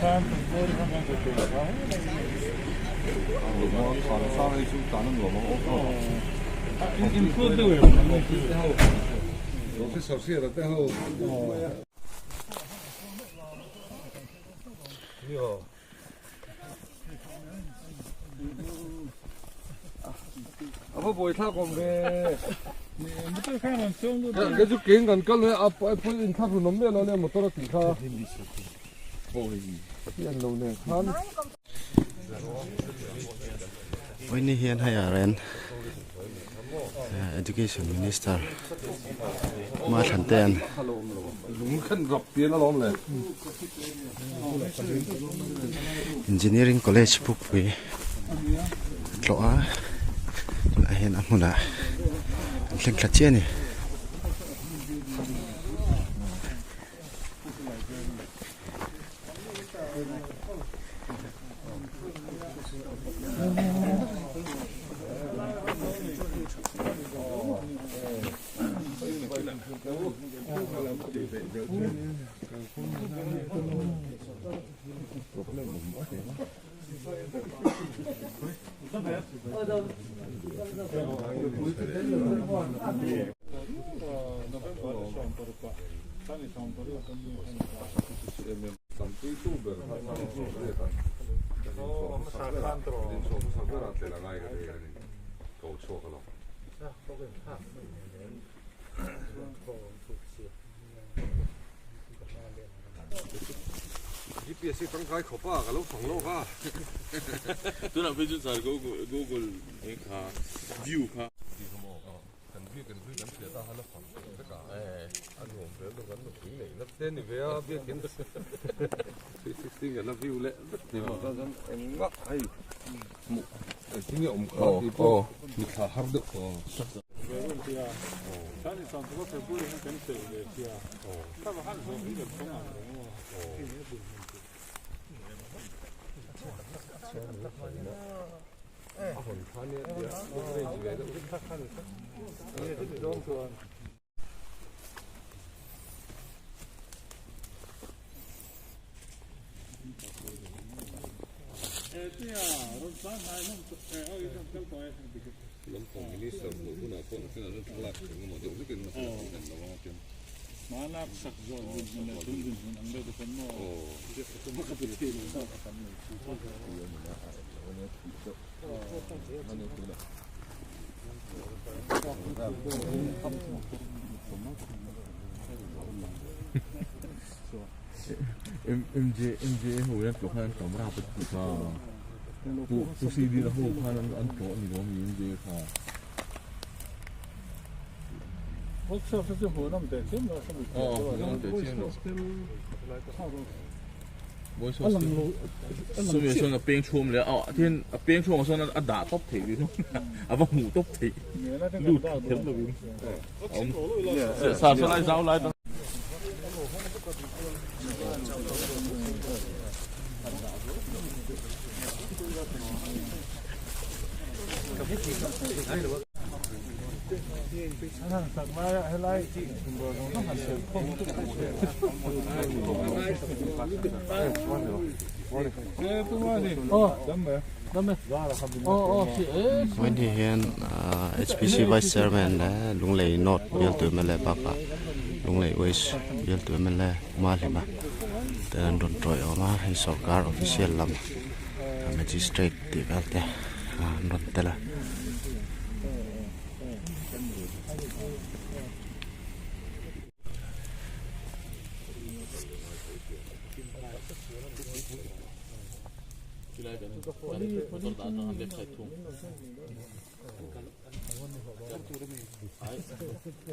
Apa boleh tak kombe? Cái chút kiến gần cân này, áp in tháp rồi nấm lên nó nên một tô thịt kha. Hiện lâu này khán. Ôi này hiện hay à ren Education Minister mà thành tên. Đúng khăn rập tiền nó lom này. Engineering College book về lõ lại hiện âm hồn lên khát chia này. GPS tăng cái khẩu ba cái lúc phẳng lô ha. Tôi làm phim trên Google cái view ha. Cần view gắn sửa ta hay là phẳng tất cả. Anh hùng về nó gắn một kính này nó tên thì về biết kiến. 360 là view lệ rất nhiều. Ta gắn em ngắt hay. Chính hiệu một cái thì thả hấp được. Malah sakzo bin bin anda depan mo. Makapiti. MJ hồi đó chỗ hắn cầm ra bật ra tu CD là hồi hắn ăn chỗ này có miếng MJ khá workshop sẽ hồi năm để xem nó không năm để xem nó mỗi số số nhiều số là bên chuôngเลยthiên bên chuông số là đá top thị đi thôi vòng ngủ top thị lụt thêm rồi ông sao lại giáo lại When he hiện HPC Vice Chairman là lung lầy nốt bill từ mình là papa lung lầy waste bill từ mình là mal mà tên đồn trội ở mà hay sarkar official làm magistrate thì vậy thế đồn tên là Hãy subscribe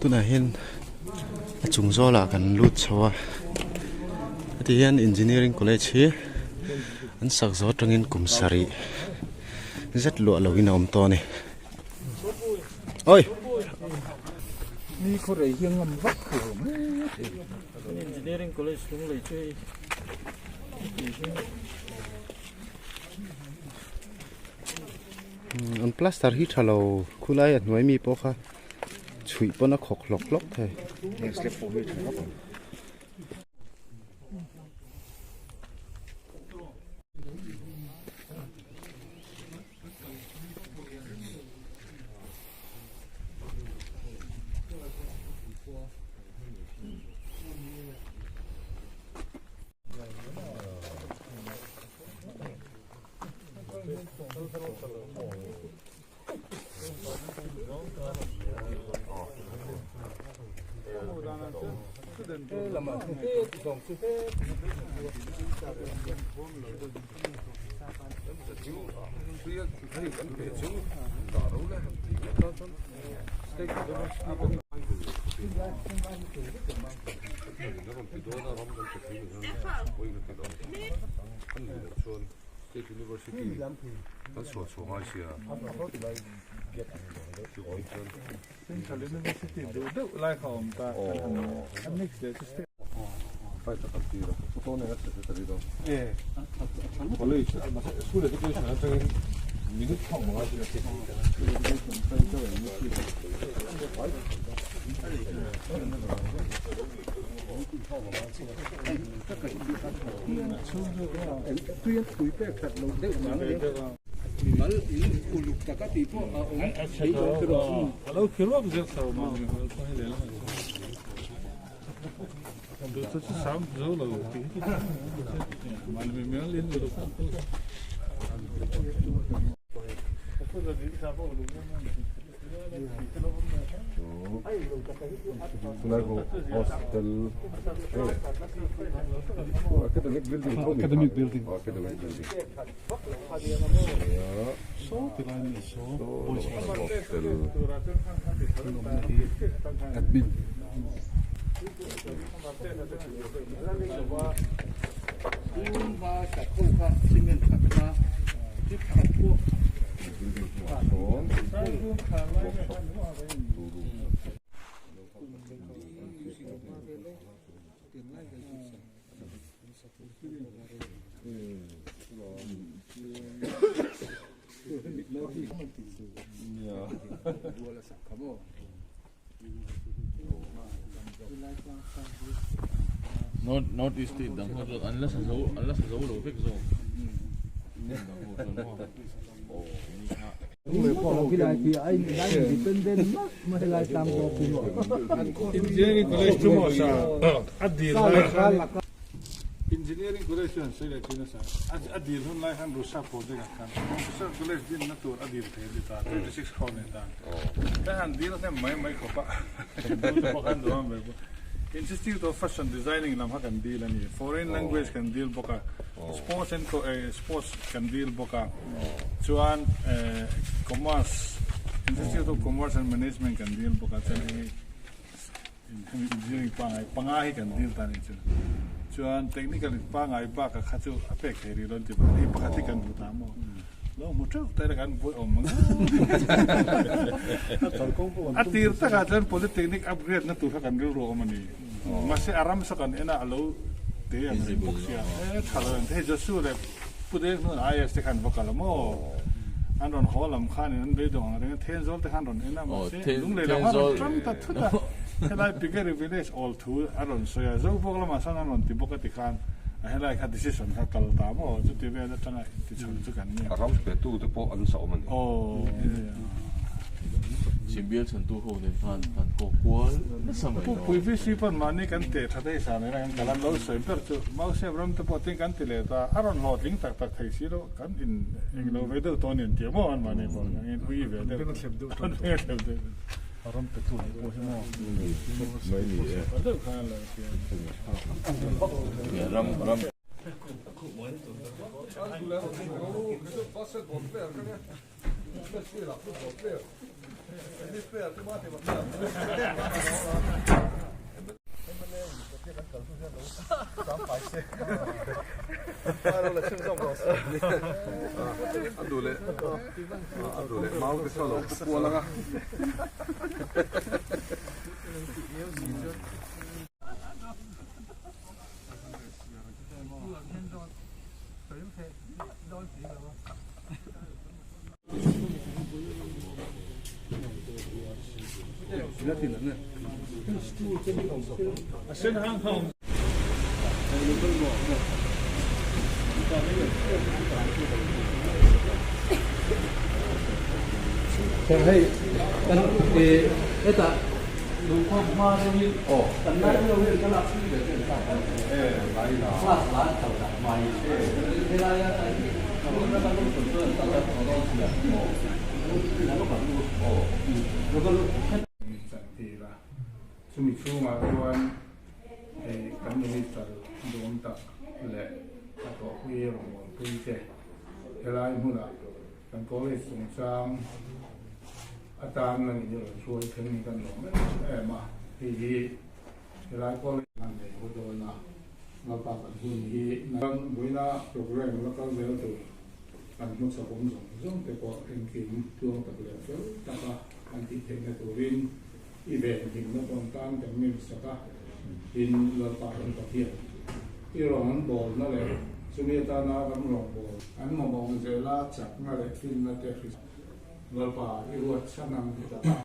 tu na hin chung zo la kan lut chawa ati hian engineering college hi an sak zo tangin kumsari zat lo lo in om to ni oi ni ko rei hiang ngam vak ko engineering college lung lei chui an plaster hi thalo khulai at noi mi po kha chui pona khok lok lok thai Academic building. Academic building. Academic building. Admin. Not is the unless a zo fix zo. engineering college yan sila kinasa adil hun lai han rusa project kan sir college din na tur adil the dita 36 khone dan ta han din na mai ko pa ko kan do me Institute of Fashion Designing lam hakan deal ani foreign language kan deal boka sports and sports kan deal boka chuan commerce Institute of Commerce and Management kan deal boka chani engineering pangai kan deal tani chuan technical pangai ba ka khachu apek heri lon ti ba ni pakati kan utamo lo mucho te kan boy om atir ta ka jan polytechnic upgrade na tu kan ro mani masih aram sakan ena alo te ang buksia thalan te josu le pude no IS te kan bakal mo anon holam khan en be dong re ten zol te han ron ena mo se lung le la tram ta thuta helai bigger village all to aron so ya zo bokla ma san anon ti bokati khan helai kha decision kha kal ta mo chu ti be na tanga ti chul chu kan ni aram pe tu te po an so man前边成都后的反国国那什么？不规矩西方嘛，你跟地他在上面那个咱老随便就，某些人都不听跟地来的，阿人老听tak提示咯，跟因那个为了多年节目嘛，你讲，因为为了这个贴不到，贴不到，阿人不做，我什么？没理。我都看了，ram Adule, mau ke solo, pulang ah.先行好。Kaya hey, kan eta lupa mana ni kan nak ni kan nak sih deh kan. Lain lah. Lah tahu tak mai. Hela ya tadi. Kalau nak kalau betul tak ada orang sudah. Lalu baru Lalu santi lah. Sumi cuma kawan kan ini tar dong tak le atau kuih orang kuih teh. Hela ini mula kan kolej sungsang. อาจารย์นั่นนี่ช่วยเทคนิคกันหน่อยมาที่หลายคนนั่นเองก็โดนนะเราปากกันที่นี่นั่นบุญนะโปรแกรมแล้วก็เรื่องตัวอันมุสลิมส่งแต่ก็เองกินตัวตัดเลี้ยงแต่ก็อันที่เทคนิคตัววินอีเวนต์หินแล้วตรงกลางจะมีสักหินเราปากกันกับเทียนที่เราหันบอลนั่นแหละสุนิตานากับรองบอลอันมาบอกเจอลาจากนั่นแหละฟินนั่นแหละเราป่าอีรวดชั้นนำที่ตา